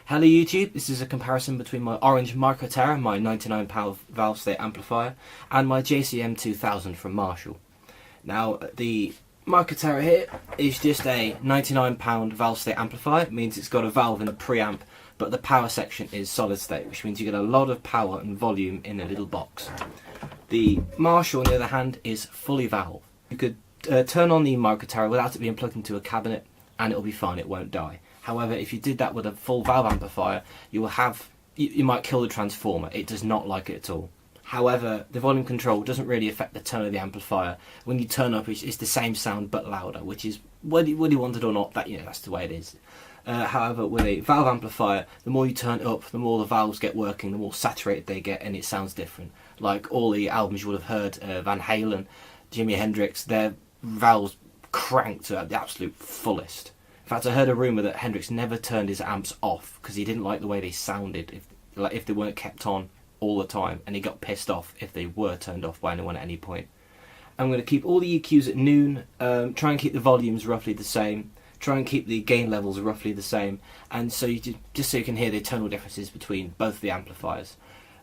Hello YouTube, this is a comparison between my orange Motivator, my £99 valve state amplifier, and my JCM 2000 from Marshall. Now the Motivator here is just a £99 valve state amplifier. It means it's got a valve and a preamp, but the power section is solid state, which means you get a lot of power and volume in a little box. The Marshall on the other hand is fully valve. You could turn on the Motivator without it being plugged into a cabinet and it'll be fine, it won't die. However, if you did that with a full valve amplifier, you might kill the transformer. It does not like it at all. However, the volume control doesn't really affect the tone of the amplifier. When you turn up, it's the same sound but louder, which is whether you want it or not. That's the way it is. However, with a valve amplifier, the more you turn it up, the more the valves get working, the more saturated they get, and it sounds different. Like all the albums you would have heard, Van Halen, Jimi Hendrix, their valves cranked to the absolute fullest. In fact, I heard a rumour that Hendrix never turned his amps off because he didn't like the way they sounded if they weren't kept on all the time, and he got pissed off if they were turned off by anyone at any point. I'm going to keep all the EQs at noon, try and keep the volumes roughly the same, try and keep the gain levels roughly the same, and so just so you can hear the tonal differences between both of the amplifiers.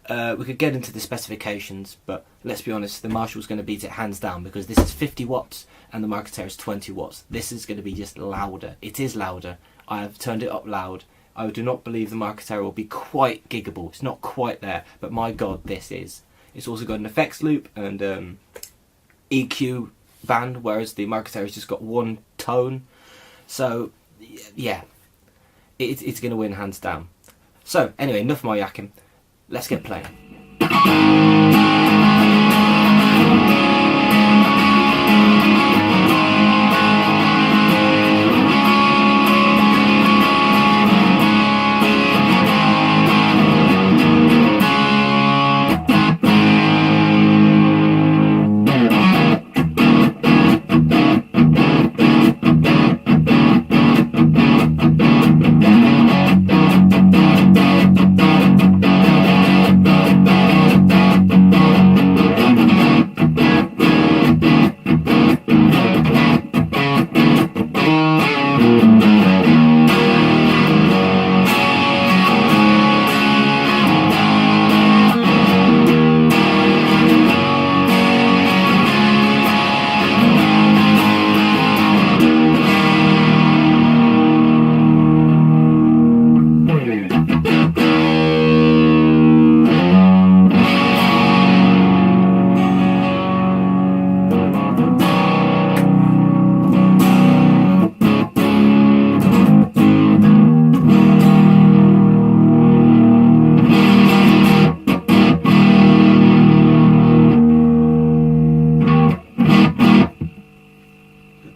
We could get into the specifications, but let's be honest, the Marshall's going to beat it hands down because this is 50 watts and the Motivator is 20 watts. This is going to be just louder. It is louder. I have turned it up loud. I do not believe the Motivator will be quite giggable. It's not quite there, but my god, this is. It's also got an effects loop and EQ band, whereas the Motivator has just got one tone. So, yeah, it's going to win hands down. So, anyway, enough of my yakking. Let's get playing.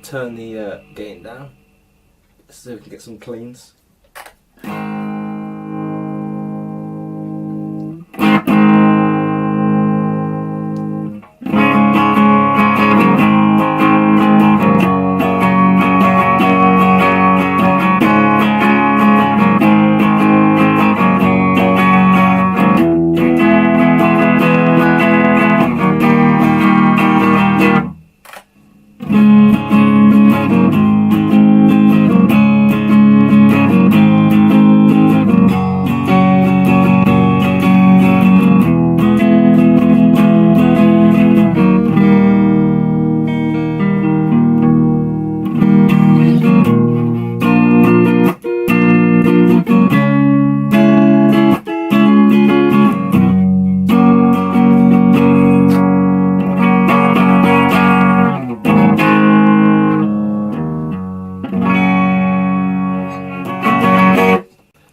Turn the gain down so we can get some cleans.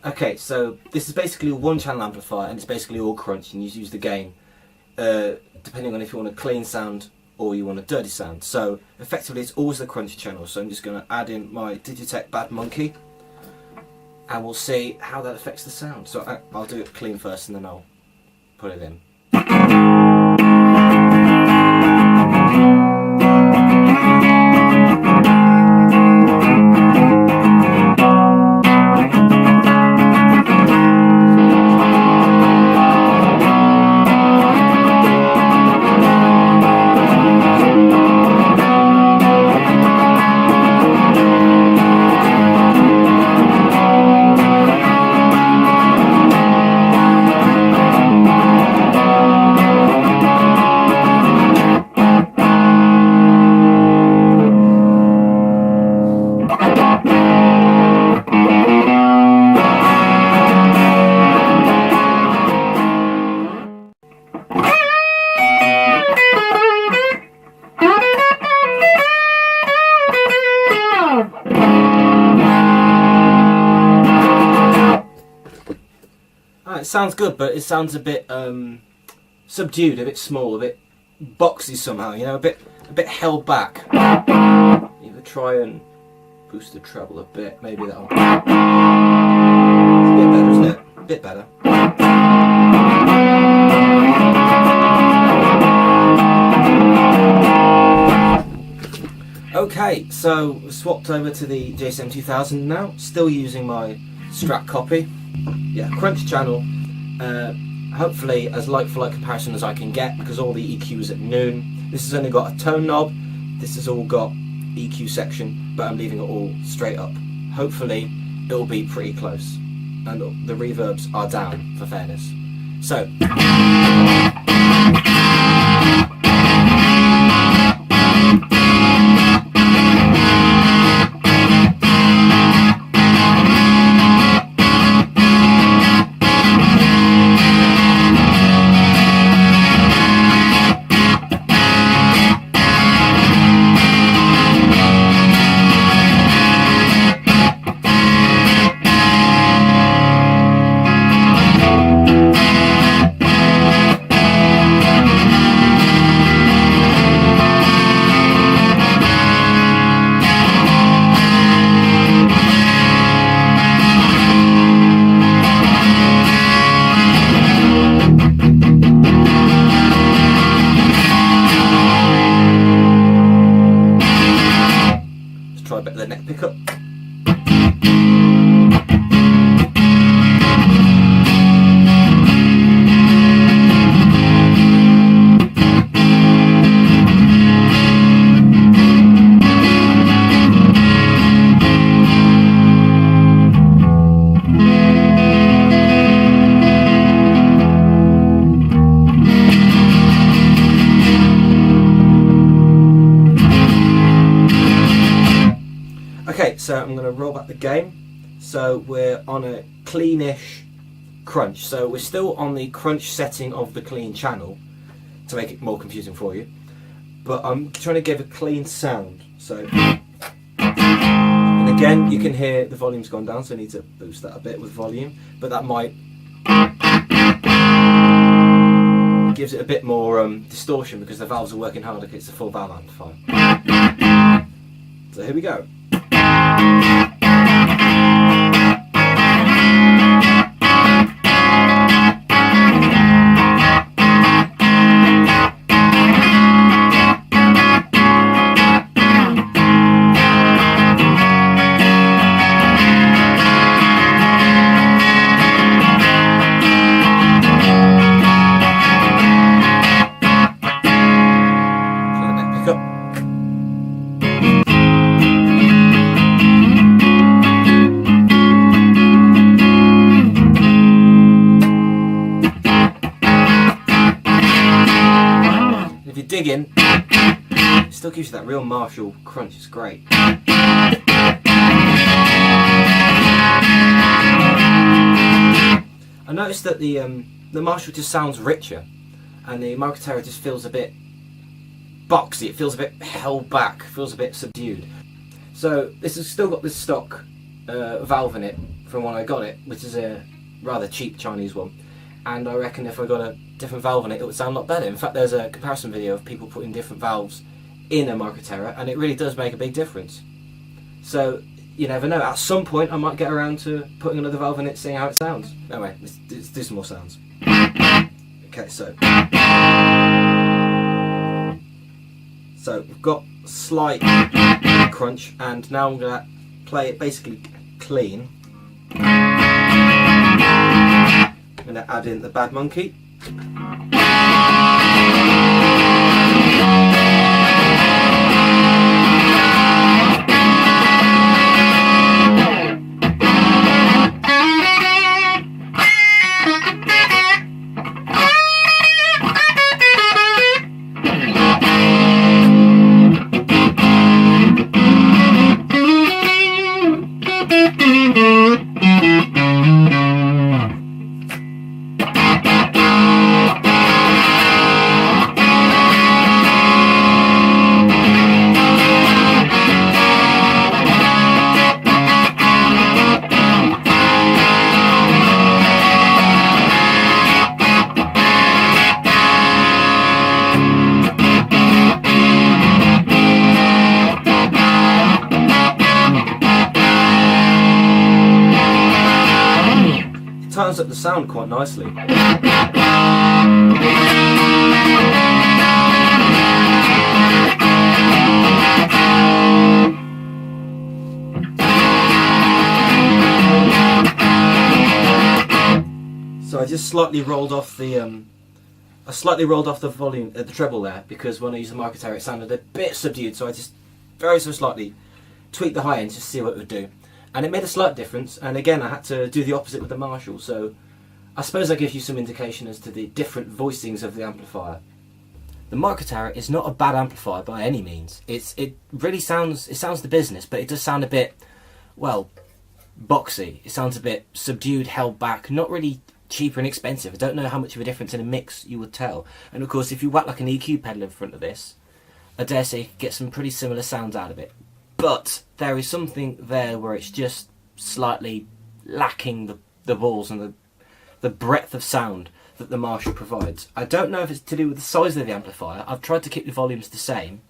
Okay, so this is basically a one-channel amplifier, and it's basically all crunch, and you use the gain depending on if you want a clean sound or you want a dirty sound. So effectively, it's always the crunch channel. So I'm just going to add in my Digitech Bad Monkey, and we'll see how that affects the sound. So I'll do it clean first, and then I'll put it in. It sounds good, but it sounds a bit subdued, a bit small, a bit boxy somehow. You know, a bit held back. Either try and boost the treble a bit. Maybe that'll. It's a bit better, isn't it? A bit better. Okay, so we've swapped over to the JCM 2000 now. Still using my Strat copy. Yeah, Crunch channel. Hopefully as like-for-like comparison as I can get, because all the EQs at noon. This has only got a tone knob. This has all got EQ section, but I'm leaving it all straight up. Hopefully it'll be pretty close. And the reverbs are down, for fairness. So. Try a bit of the neck pickup. Okay, so I'm going to roll back the gain. So we're on a cleanish crunch. So we're still on the crunch setting of the clean channel to make it more confusing for you. But I'm trying to give a clean sound. So, and again, you can hear the volume's gone down, so I need to boost that a bit with volume. But that might gives it a bit more distortion because the valves are working harder because it's a full valve amplifier. So here we go. If you dig in, it still gives you that real Marshall crunch. It's great. I noticed that the Marshall just sounds richer, and the Motivator just feels a bit boxy. It feels a bit held back. Feels a bit subdued. So this has still got this stock valve in it from when I got it, which is a rather cheap Chinese one. And I reckon if I got a different valve in it, it would sound a lot better. In fact, there's a comparison video of people putting different valves in a Motivator, and it really does make a big difference. So you never know. At some point, I might get around to putting another valve in it, seeing how it sounds. Anyway, let's do some more sounds. Okay, so we've got slight crunch, and now I'm going to play it basically clean. I'm going to add in the Bad Monkey. turns up the sound quite nicely. So I just slightly rolled off the volume, the treble there, because when I used the Motivator it sounded a bit subdued. So I just very so slightly tweaked the high end just to see what it would do, and it made a slight difference. And again, I had to do the opposite with the Marshall. So I suppose that gives you some indication as to the different voicings of the amplifier. The Motivator is not a bad amplifier by any means. It really sounds the business, but it does sound a bit, well, boxy. It sounds a bit subdued, held back, not really cheap and expensive. I don't know how much of a difference in a mix you would tell. And of course, if you whack like an EQ pedal in front of this, I dare say you could get some pretty similar sounds out of it. But there is something there where it's just slightly lacking the balls and the breadth of sound that the Marshall provides. I don't know if it's to do with the size of the amplifier. I've tried to keep the volumes the same,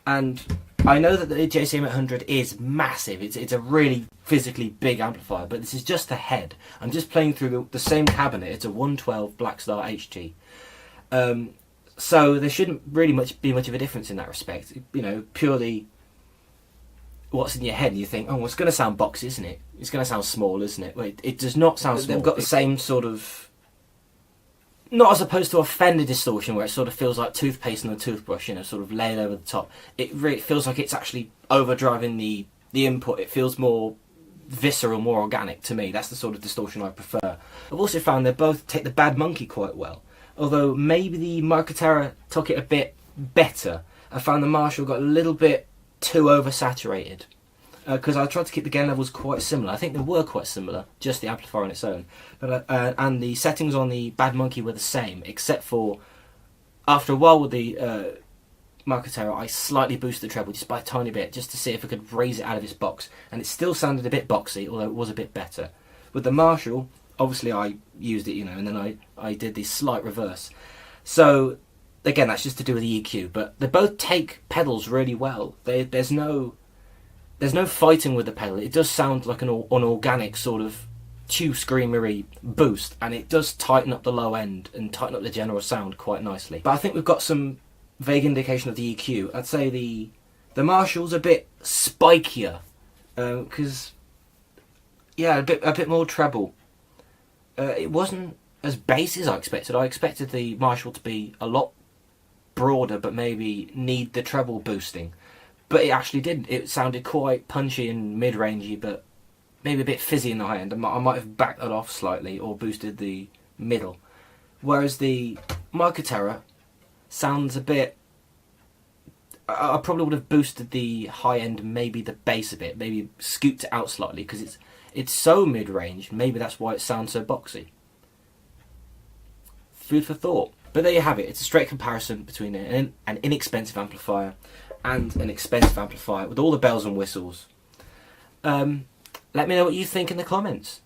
and I know that the JCM 800 is massive. It's a really physically big amplifier, but this is just the head. I'm just playing through the same cabinet. It's a 112 Blackstar HT. So there shouldn't really be much of a difference in that respect. You know, purely what's in your head, and you think, oh, it's going to sound boxy, isn't it? It's going to sound small, isn't it? Well, it does not sound small. They've got the same sort of, not as opposed to a Fender distortion where it sort of feels like toothpaste on a toothbrush, you know, sort of laid over the top. It really feels like it's actually overdriving the input. It feels more visceral, more organic to me. That's the sort of distortion I prefer. I've also found they both take the Bad Monkey quite well, although maybe the Motivator took it a bit better. I found the Marshall got a little bit too oversaturated, because I tried to keep the gain levels quite similar. I think they were quite similar, just the amplifier on its own. But and the settings on the Bad Monkey were the same, except for after a while with the Motivator, I slightly boosted the treble just by a tiny bit, just to see if I could raise it out of its box, and it still sounded a bit boxy, although it was a bit better. With the Marshall, obviously I used it, you know, and then I did the slight reverse. So again, that's just to do with the EQ, but they both take pedals really well. There's no fighting with the pedal. It does sound like an organic sort of chew screamery boost, and it does tighten up the low end and tighten up the general sound quite nicely. But I think we've got some vague indication of the EQ. I'd say the Marshall's a bit spikier, because yeah, a bit more treble. It wasn't as bass as I expected. I expected the Marshall to be a lot broader, but maybe need the treble boosting. But it actually didn't. It sounded quite punchy and mid-rangey, but maybe a bit fizzy in the high end. I might have backed that off slightly or boosted the middle. Whereas the Motivator sounds a bit... I probably would have boosted the high end, maybe the bass a bit, maybe scooped it out slightly, because it's so mid-range. Maybe that's why it sounds so boxy. Food for thought. But there you have it. It's a straight comparison between an inexpensive amplifier and an expensive amplifier with all the bells and whistles. Let me know what you think in the comments.